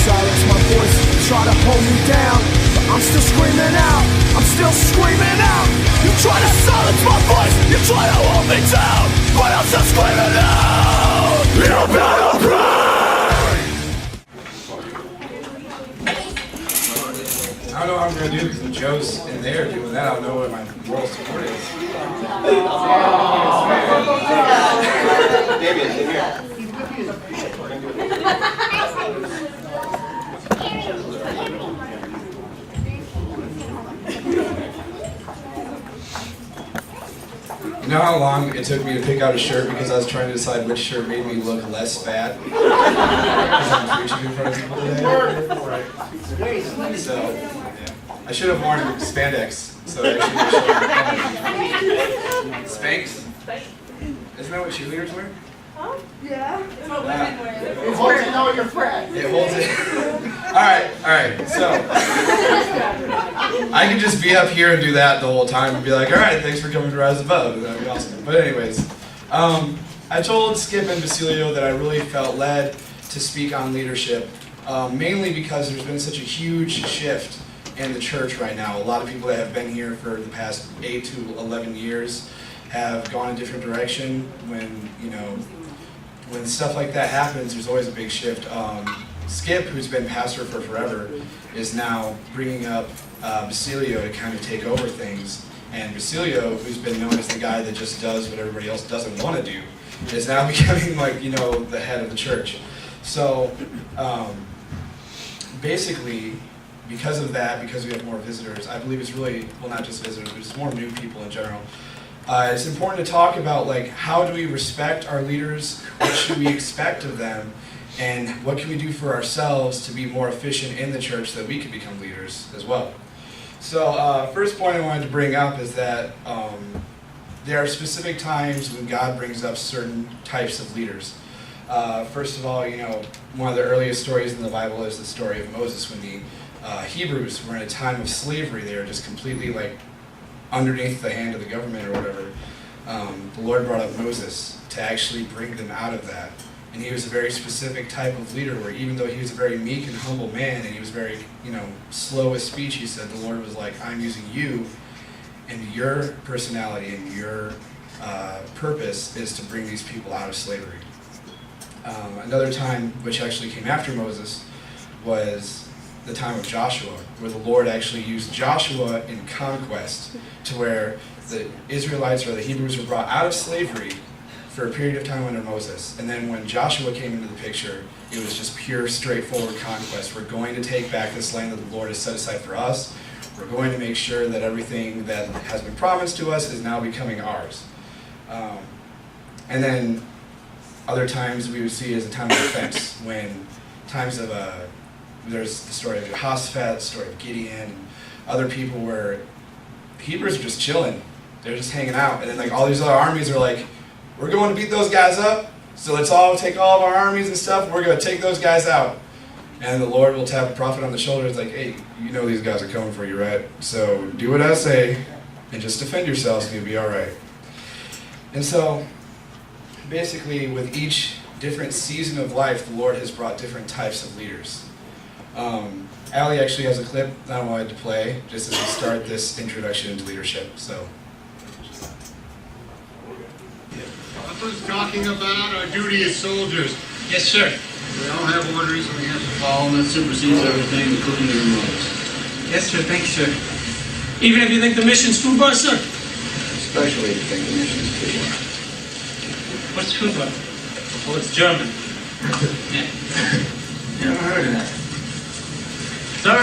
silence my voice, try to hold me down, but I'm still screaming out, I'm still screaming out. You try to silence my voice, you try to hold me down, but I'm still screaming out. You better pray. I don't know what I'm going to do because when Joe's in there doing that, I don't know what my moral support is. You know how long it took me to pick out a shirt because I was trying to decide which shirt made me look less fat? Because I'm preaching in front of people today. So, yeah. I should have worn spandex, so I actually Spanx? Isn't that what cheerleaders wear? Oh, yeah. It's what women wear. It holds you know you're fat. It holds it. Alright, so I could just be up here and do that the whole time and be like, alright, thanks for coming to Rise Above. That'd be awesome. But anyways, I told Skip and Basilio that I really felt led to speak on leadership, mainly because there's been such a huge shift in the church right now. A lot of people that have been here for the past 8 to 11 years have gone a different direction. When stuff like that happens, there's always a big shift. Skip, who's been pastor for forever, is now bringing up Basilio to kind of take over things. And Basilio, who's been known as the guy that just does what everybody else doesn't want to do, is now becoming the head of the church. So basically, because of that, because we have more visitors, I believe it's really, well, not just visitors, but just more new people in general. It's important to talk about how do we respect our leaders, what should we expect of them, and what can we do for ourselves to be more efficient in the church so that we can become leaders as well. So first point I wanted to bring up is that there are specific times when God brings up certain types of leaders. First of all, one of the earliest stories in the Bible is the story of Moses when the Hebrews were in a time of slavery. They were just completely underneath the hand of the government or whatever. The Lord brought up Moses to actually bring them out of that. And he was a very specific type of leader where even though he was a very meek and humble man and he was very, slow of speech, he said the Lord was like, I'm using you and your personality and your purpose is to bring these people out of slavery. Another time, which actually came after Moses, was the time of Joshua, where the Lord actually used Joshua in conquest to where the Israelites or the Hebrews were brought out of slavery for a period of time under Moses. And then when Joshua came into the picture, it was just pure, straightforward conquest. We're going to take back this land that the Lord has set aside for us. We're going to make sure that everything that has been promised to us is now becoming ours. And then other times we would see as a time of defense, when times of there's the story of Jehoshaphat, the story of Gideon, and other people where the Hebrews are just chilling. They're just hanging out. And then all these other armies are like, we're going to beat those guys up, so let's all take all of our armies and stuff, and we're going to take those guys out. And the Lord will tap the prophet on the shoulder. It's like, hey, these guys are coming for you, right? So do what I say, and just defend yourselves, and you'll be all right. And so, basically, with each different season of life, the Lord has brought different types of leaders. Allie actually has a clip that I wanted to play just as we start this introduction into leadership. So, was talking about our duty as soldiers. Yes, sir. We all have orders and we have to follow, and that supersedes everything, including the remotes. Yes, sir. Thank you, sir. Even if you think the mission's food bar, sir? Especially if you think the mission's food bar. What's food bar? Well, it's German. Yeah. Never heard of that. Sir,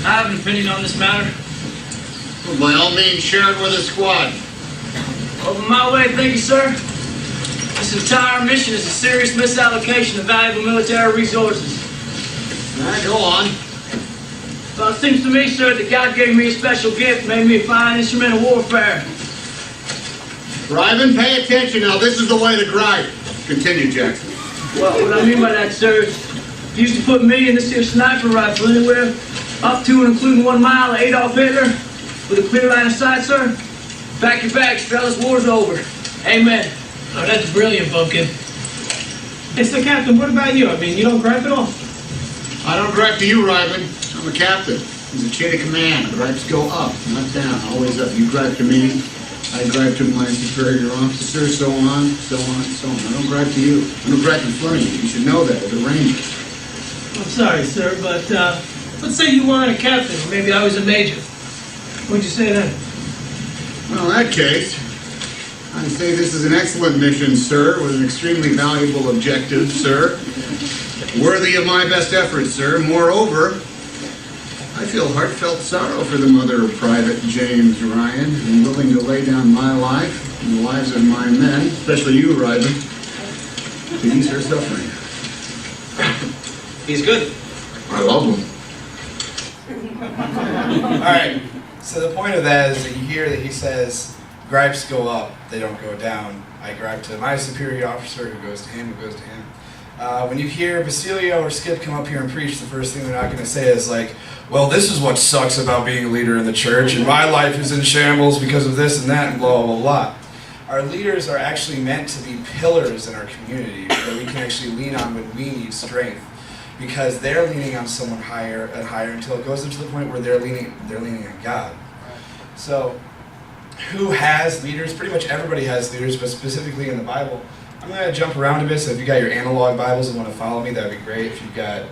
I have an opinion on this matter. Well, by all means, share it with the squad. Over my way, thank you, sir. This entire mission is a serious misallocation of valuable military resources. All right, go on. Well, it seems to me, sir, that God gave me a special gift, made me a fine instrument of warfare. Drive pay attention now. This is the way to gripe. Continue, Jackson. Well, what I mean by that, sir, is you used to put me in this here sniper rifle anywhere up to and including 1 mile of Adolf Hitler with a clear line of sight, sir. Pack your bags, fellas, war's over. Amen. Oh, that's brilliant, Bumpkin. Hey, so Captain, what about you? I mean, you don't gripe at all? I don't gripe to you, Ryman. I'm a captain. He's a chain of command. Gripes go up, not down. Always up. You gripe to me, I gripe to my superior officer, so on, so on, so on. I don't gripe to you. I don't gripe in front of you. You should know that as a ranger. I'm sorry, sir, but let's say you weren't a captain, or maybe I was a major. What'd you say then? Well, in that case, I'd say this is an excellent mission, sir, with an extremely valuable objective, sir. Worthy of my best efforts, sir. Moreover, I feel heartfelt sorrow for the mother of Private James Ryan, and willing to lay down my life and the lives of my men, especially you, Ryman, to ease her suffering. He's good. I love him. Alright, so the point of that is that you hear that he says, gripes go up, they don't go down. I gripe to my superior officer, who goes to him, who goes to him. When you hear Basilio or Skip come up here and preach, the first thing they're not going to say is like, well, this is what sucks about being a leader in the church, and my life is in shambles because of this and that, and blah, blah, blah. Our leaders are actually meant to be pillars in our community that we can actually lean on when we need strength, because they're leaning on someone higher and higher until it goes into the point where they're leaning on God. So, who has leaders? Pretty much everybody has leaders, but specifically in the Bible. I'm going to jump around a bit, so if you got your analog Bibles and want to follow me, that would be great. If you've got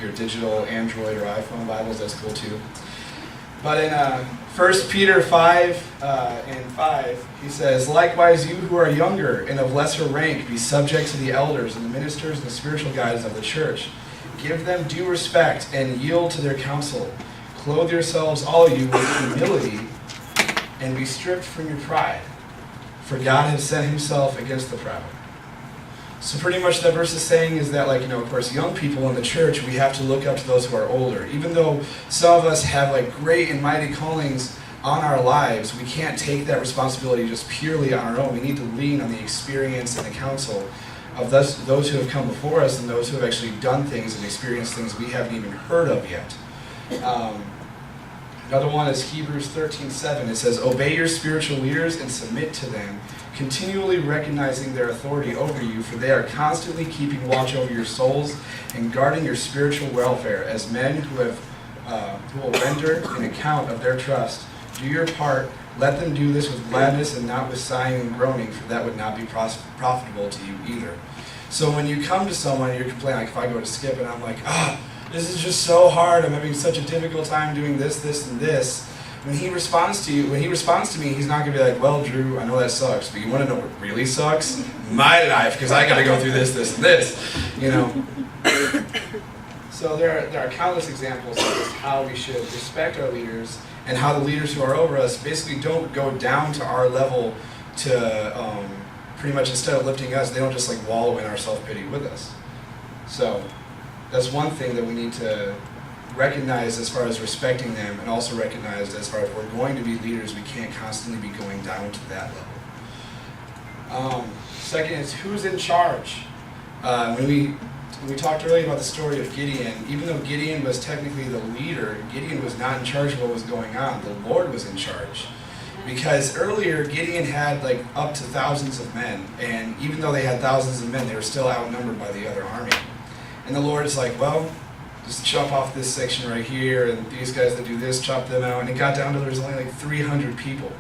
your digital Android or iPhone Bibles, that's cool too. But in 1 Peter 5 and 5, he says, likewise you who are younger and of lesser rank, be subject to the elders and the ministers and the spiritual guides of the church. Give them due respect and yield to their counsel. Clothe yourselves, all of you, with humility, and be stripped from your pride. For God has set himself against the proud. So pretty much that verse is saying is that, like, you know, of course, young people in the church, we have to look up to those who are older. Even though some of us have, like, great and mighty callings on our lives, we can't take that responsibility just purely on our own. We need to lean on the experience and the counsel of those who have come before us and those who have actually done things and experienced things we haven't even heard of yet. Another one is Hebrews 13:7. It says, obey your spiritual leaders and submit to them, continually recognizing their authority over you, for they are constantly keeping watch over your souls and guarding your spiritual welfare as men who will render an account of their trust. Do your part. Let them do this with gladness and not with sighing and groaning, for that would not be profitable to you either. So when you come to someone and you're complaining, like if I go to Skip and I'm like, this is just so hard, I'm having such a difficult time doing this, this, and this. When he responds to me, he's not going to be like, well, Drew, I know that sucks, but you want to know what really sucks? My life, because I got to go through this, this, and this, you know. So there are countless examples of just how we should respect our leaders and how the leaders who are over us basically don't go down to our level to pretty much instead of lifting us, they don't just like wallow in our self-pity with us. So that's one thing that we need to recognize as far as respecting them, and also recognize as far as we're going to be leaders, we can't constantly be going down to that level. Second is who's in charge. When we talked earlier about the story of Gideon, even though Gideon was technically the leader, Gideon was not in charge of what was going on. The Lord was in charge. Because earlier, Gideon had like up to thousands of men, and even though they had thousands of men, they were still outnumbered by the other army. And the Lord is like, well, just chop off this section right here, and these guys that do this, chop them out. And it got down to there was only like 300 people.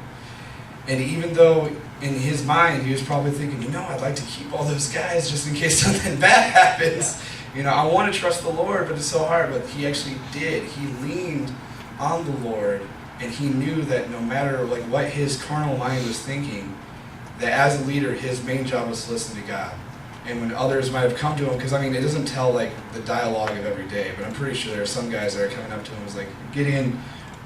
And even though in his mind he was probably thinking, you know, I'd like to keep all those guys just in case something bad happens. You know, I want to trust the Lord, but it's so hard. But he actually did. He leaned on the Lord, and he knew that no matter like what his carnal mind was thinking, that as a leader, his main job was to listen to God. And when others might have come to him, because I mean, it doesn't tell like the dialogue of every day, but I'm pretty sure there are some guys that are coming up to him and was like, Gideon,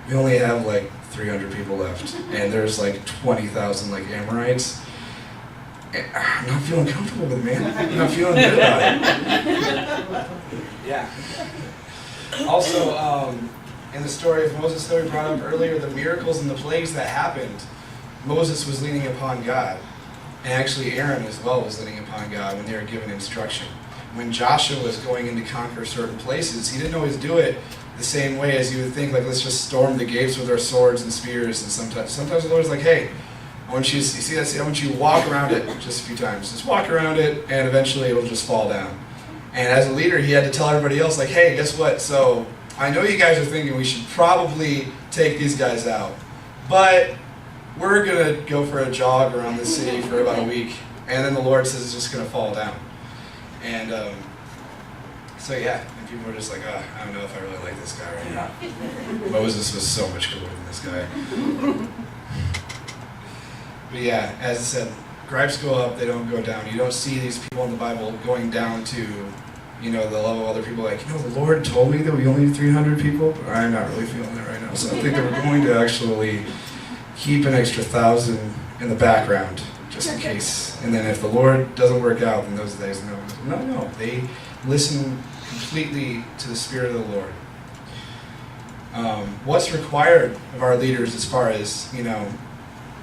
we only have like 300 people left, and there's like 20,000 like Amorites. I'm not feeling comfortable with it, man. I'm not feeling good about it. Yeah. Also, in the story of Moses that we brought up earlier, the miracles and the plagues that happened, Moses was leaning upon God. And actually Aaron as well was leaning upon God when they were given instruction. When Joshua was going in to conquer certain places, he didn't always do it the same way as you would think, like let's just storm the gates with our swords and spears. And sometimes the Lord's like, hey, I want you to walk around it just a few times. Just walk around it, and eventually it'll just fall down. And as a leader, he had to tell everybody else, like, hey, guess what? So I know you guys are thinking we should probably take these guys out, but we're going to go for a jog around the city for about a week, and then the Lord says it's just going to fall down. And so yeah, and people were just like, oh, I don't know if I really like this guy right now. Moses was so much cooler than this guy. But yeah, as I said, gripes go up, they don't go down. You don't see these people in the Bible going down to, the level of other people like, the Lord told me that we only need 300 people. I'm not really feeling it right now. So I think that we're going to actually keep an extra 1,000 in the background, just in case. And then if the Lord doesn't work out, then those days, no. They listen completely to the Spirit of the Lord. What's required of our leaders as far as,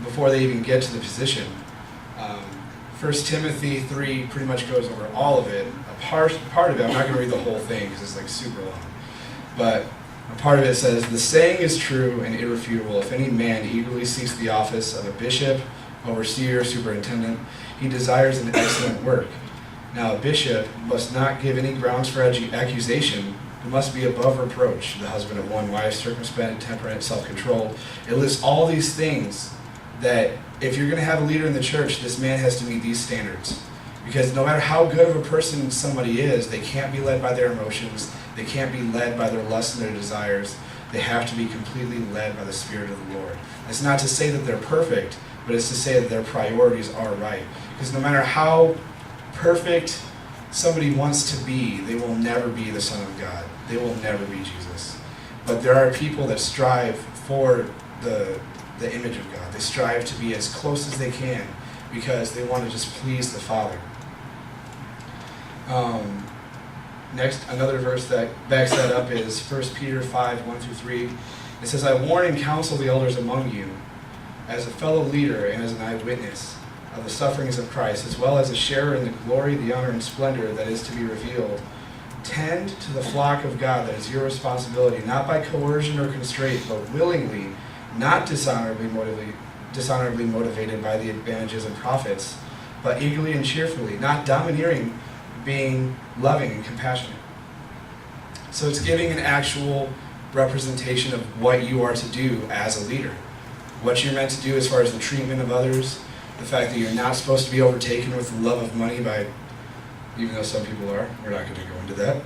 before they even get to the position? 1 Timothy 3 pretty much goes over all of it. A part of it, I'm not going to read the whole thing because it's super long. But a part of it says, the saying is true and irrefutable. If any man eagerly seeks the office of a bishop, overseer, superintendent, he desires an excellent work. Now a bishop must not give any grounds for accusation, but must be above reproach, the husband of one wife, circumspect, temperate, self-controlled. It lists all these things that if you're going to have a leader in the church, this man has to meet these standards. Because no matter how good of a person somebody is, they can't be led by their emotions, they can't be led by their lusts and their desires. They have to be completely led by the Spirit of the Lord. It's not to say that they're perfect, but it's to say that their priorities are right. Because no matter how perfect somebody wants to be, they will never be the Son of God. They will never be Jesus. But there are people that strive for the image of God. They strive to be as close as they can because they want to just please the Father. Next, another verse that backs that up is 1 Peter 5, 1-3. It says, I warn and counsel the elders among you, as a fellow leader and as an eyewitness of the sufferings of Christ, as well as a sharer in the glory, the honor, and splendor that is to be revealed. Tend to the flock of God that is your responsibility, not by coercion or constraint, but willingly, not dishonorably motivated by the advantages and profits, but eagerly and cheerfully, not domineering, being loving and compassionate. So it's giving an actual representation of what you are to do as a leader. What you're meant to do as far as the treatment of others, the fact that you're not supposed to be overtaken with the love of money by, even though some people are, we're not going to go into that.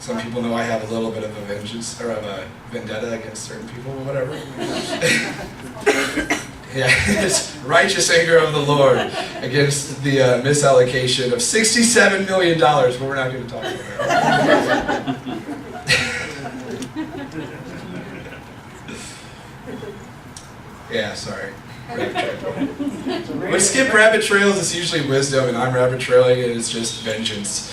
Some people know I have a little bit of a vengeance, or of a vendetta against certain people, or whatever. Yeah, it's righteous anger of the Lord against the misallocation of $67 million, but we're not going to talk about that. Yeah, sorry. Rabbit trail. When we skip rabbit trails, it's usually wisdom, and I'm rabbit trailing, and it's just vengeance.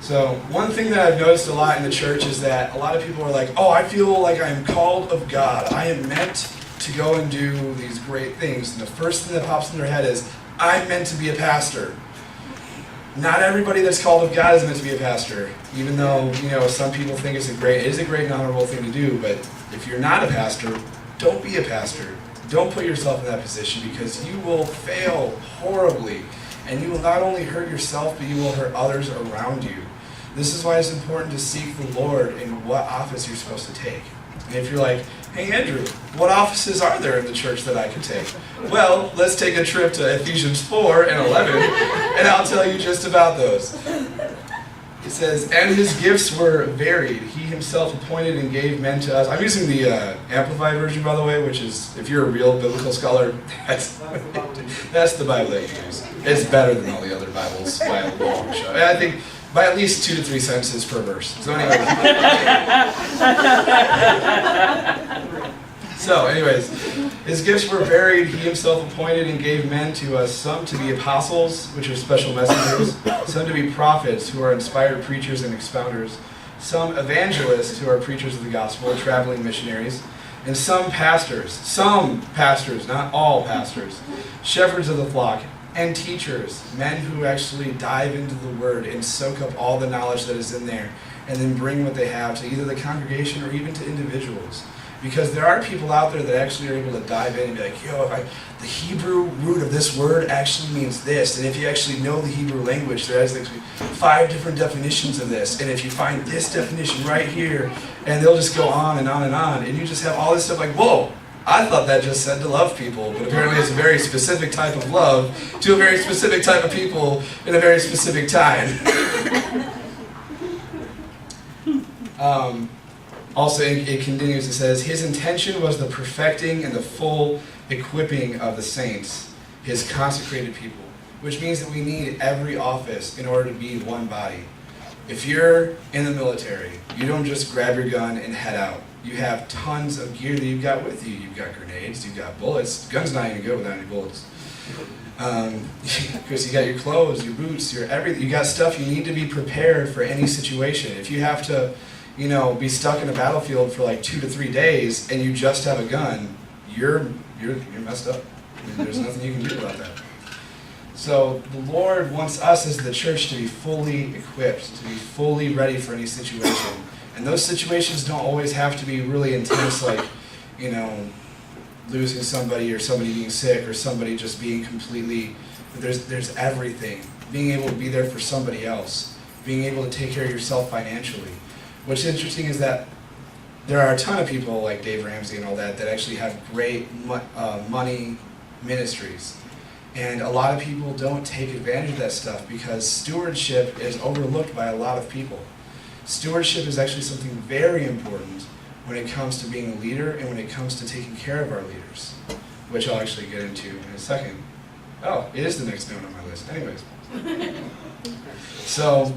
So one thing that I've noticed a lot in the church is that a lot of people are like, oh, I feel like I'm called of God. I am meant to go and do these great things. And the first thing that pops in their head is, I'm meant to be a pastor. Not everybody that's called of God is meant to be a pastor, even though, some people think it is a great and honorable thing to do. But if you're not a pastor, don't be a pastor. Don't put yourself in that position, because you will fail horribly. And you will not only hurt yourself, but you will hurt others around you. This is why it's important to seek the Lord in what office you're supposed to take. And if you're like, hey Andrew, what offices are there in the church that I can take? Well, let's take a trip to Ephesians 4 and 11, and I'll tell you just about those. It says, and his gifts were varied. He himself appointed and gave men to us. I'm using the Amplified version, by the way, which is, if you're a real biblical scholar, that's the Bible that you use. It's better than all the other Bibles by a long shot. I think by at least 2 to 3 sentences per verse. So anyways, his gifts were varied. He himself appointed and gave men to us, some to be apostles, which are special messengers, some to be prophets, who are inspired preachers and expounders, some evangelists, who are preachers of the gospel, traveling missionaries, and some pastors, not all pastors, shepherds of the flock, and teachers, men who actually dive into the Word and soak up all the knowledge that is in there, and then bring what they have to either the congregation or even to individuals. Because there are people out there that actually are able to dive in and be like, yo, the Hebrew root of this word actually means this. And if you actually know the Hebrew language, there is actually 5 different definitions of this. And if you find this definition right here, and they'll just go on and on and on. And you just have all this stuff like, whoa, I thought that just said to love people. But apparently it's a very specific type of love to a very specific type of people in a very specific time. Also, it continues, it says, his intention was the perfecting and the full equipping of the saints, his consecrated people, which means that we need every office in order to be one body. If you're in the military, you don't just grab your gun and head out. You have tons of gear that you've got with you. You've got grenades, you've got bullets. The gun's not even good without any bullets. Because you got your clothes, your boots, your everything. You got stuff you need to be prepared for any situation. If you have to, be stuck in a battlefield for like 2 to 3 days and you just have a gun, you're messed up. There's nothing you can do about that. So the Lord wants us as the church to be fully equipped, to be fully ready for any situation. And those situations don't always have to be really intense, like, losing somebody or somebody being sick or somebody just being completely, there's everything. Being able to be there for somebody else. Being able to take care of yourself financially. What's interesting is that there are a ton of people like Dave Ramsey and all that actually have great money ministries. And a lot of people don't take advantage of that stuff because stewardship is overlooked by a lot of people. Stewardship is actually something very important when it comes to being a leader and when it comes to taking care of our leaders, which I'll actually get into in a second. Oh, it is the next note on my list. Anyways. So,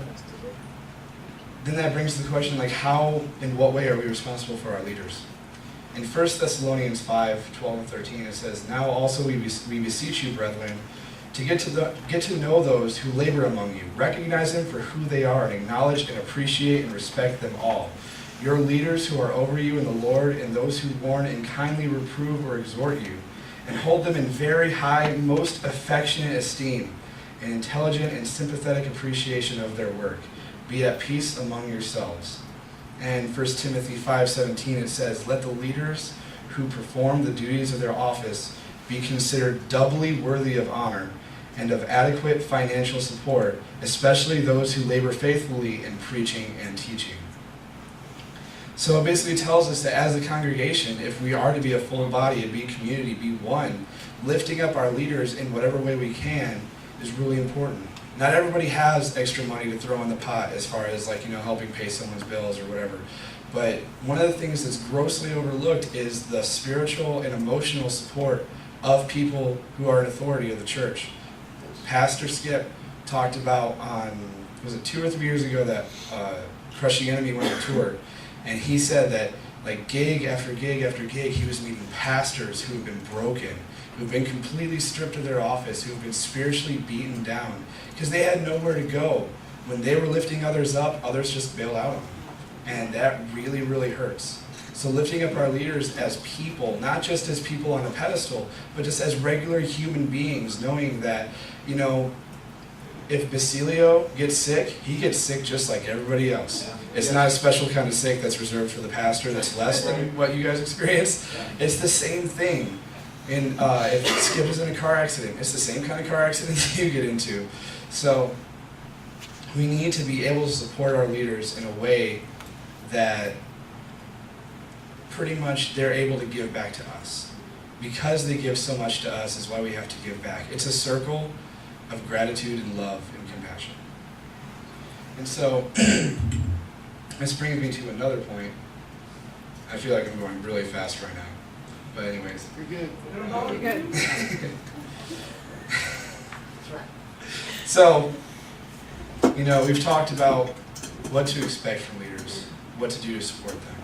then that brings the question, like, how, in what way are we responsible for our leaders? In 1 Thessalonians 5, 12 and 13, it says, now also we beseech you, brethren, to get to know those who labor among you, recognize them for who they are, and acknowledge and appreciate and respect them all. Your leaders who are over you in the Lord, and those who warn and kindly reprove or exhort you, and hold them in very high, most affectionate esteem, and intelligent and sympathetic appreciation of their work. Be at peace among yourselves. And 1 Timothy 5:17 it says, let the leaders who perform the duties of their office be considered doubly worthy of honor and of adequate financial support, especially those who labor faithfully in preaching and teaching. So it basically tells us that as a congregation, if we are to be a full body, and be a community, be one, lifting up our leaders in whatever way we can is really important. Not everybody has extra money to throw in the pot as far as helping pay someone's bills or whatever. But one of the things that's grossly overlooked is the spiritual and emotional support of people who are in authority of the church. Pastor Skip talked about was it 2 or 3 years ago that Crush the Enemy went on tour, and he said that gig after gig after gig, he was meeting pastors who have been broken, who've been completely stripped of their office, who've been spiritually beaten down, because they had nowhere to go. When they were lifting others up, others just bailed out on them. And that really, really hurts. So lifting up our leaders as people, not just as people on a pedestal, but just as regular human beings, knowing that, if Basilio gets sick, he gets sick just like everybody else. It's not a special kind of sick that's reserved for the pastor that's less than what you guys experience. It's the same thing. And if Skip is in a car accident, it's the same kind of car accident that you get into. So we need to be able to support our leaders in a way that pretty much they're able to give back to us. Because they give so much to us is why we have to give back. It's a circle of gratitude and love and compassion. And so this brings me to another point. I feel like I'm going really fast right now. But anyways. You're good. You're good. So, we've talked about what to expect from leaders, what to do to support them.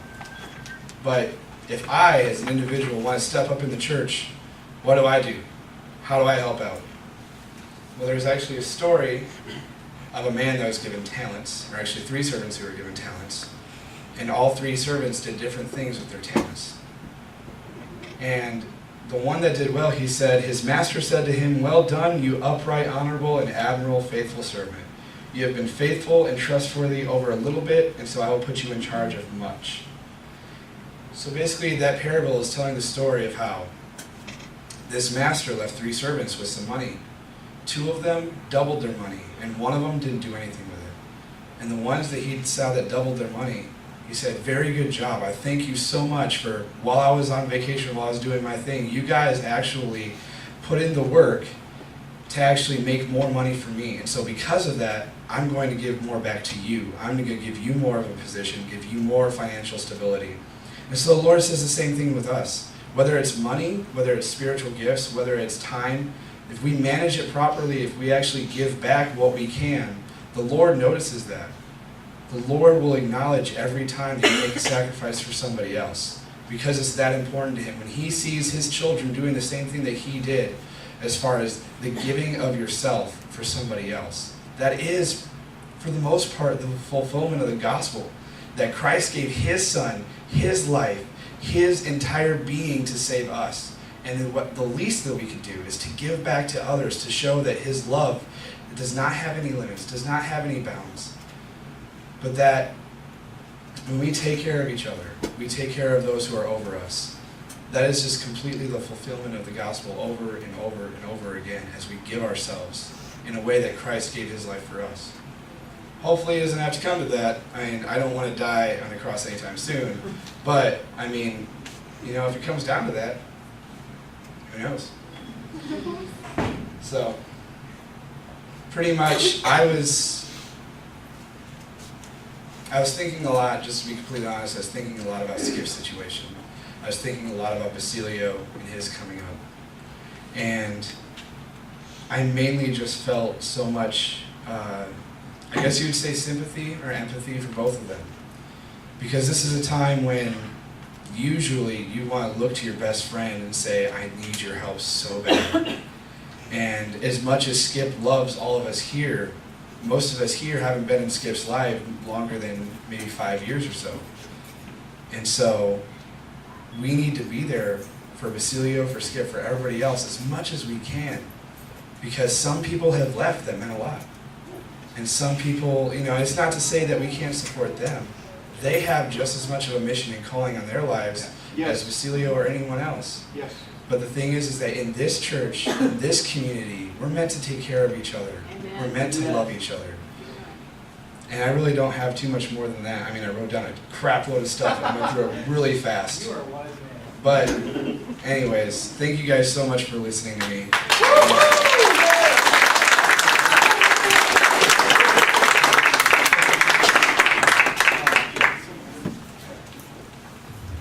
But if I, as an individual, want to step up in the church, what do? How do I help out? Well, there's actually a story of a man that was given talents, or actually 3 servants who were given talents, and all 3 servants did different things with their talents. And the one that did well, he said, his master said to him, well done, you upright, honorable, and admirable, faithful servant. You have been faithful and trustworthy over a little bit, and so I will put you in charge of much. So basically that parable is telling the story of how this master left 3 servants with some money. 2 of them doubled their money, and 1 of them didn't do anything with it. And the ones that he saw that doubled their money, he said, very good job. I thank you so much for, while I was on vacation, while I was doing my thing, you guys actually put in the work to actually make more money for me. And so because of that, I'm going to give more back to you. I'm going to give you more of a position, give you more financial stability. And so the Lord says the same thing with us. Whether it's money, whether it's spiritual gifts, whether it's time, if we manage it properly, if we actually give back what we can, the Lord notices that. The Lord will acknowledge every time that you make a sacrifice for somebody else, because it's that important to Him. When He sees His children doing the same thing that He did, as far as the giving of yourself for somebody else, that is, for the most part, the fulfillment of the gospel. That Christ gave His Son, His life, His entire being to save us. And then what the least that we can do is to give back to others, to show that His love does not have any limits, does not have any bounds. But that when we take care of each other, we take care of those who are over us. That is just completely the fulfillment of the gospel over and over and over again as we give ourselves in a way that Christ gave His life for us. Hopefully it doesn't have to come to that. I mean, I don't want to die on the cross anytime soon. But, I mean, you know, if it comes down to that, who knows? So, pretty much, I was thinking a lot, just to be completely honest, I was thinking a lot about Skip's situation. I was thinking a lot about Basilio and his coming up. And I mainly just felt so much, I guess you would say sympathy or empathy for both of them. Because this is a time when usually you want to look to your best friend and say, I need your help so bad. And as much as Skip loves all of us here, most of us here haven't been in Skip's life longer than maybe 5 years or so. And so we need to be there for Basilio, for Skip, for everybody else as much as we can. Because some people have left that meant a lot. And some people, you know, it's not to say that we can't support them. They have just as much of a mission and calling on their lives as Basilio or anyone else. Yes. But the thing is that in this church, in this community, we're meant to take care of each other. Amen. We're meant to love each other. And I really don't have too much more than that. I mean, I wrote down a crap load of stuff and I went through it really fast. You are a wise man. But anyways, thank you guys so much for listening to me.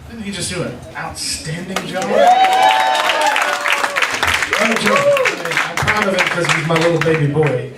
Didn't he just do an outstanding job? I'm proud of him because he's my little baby boy.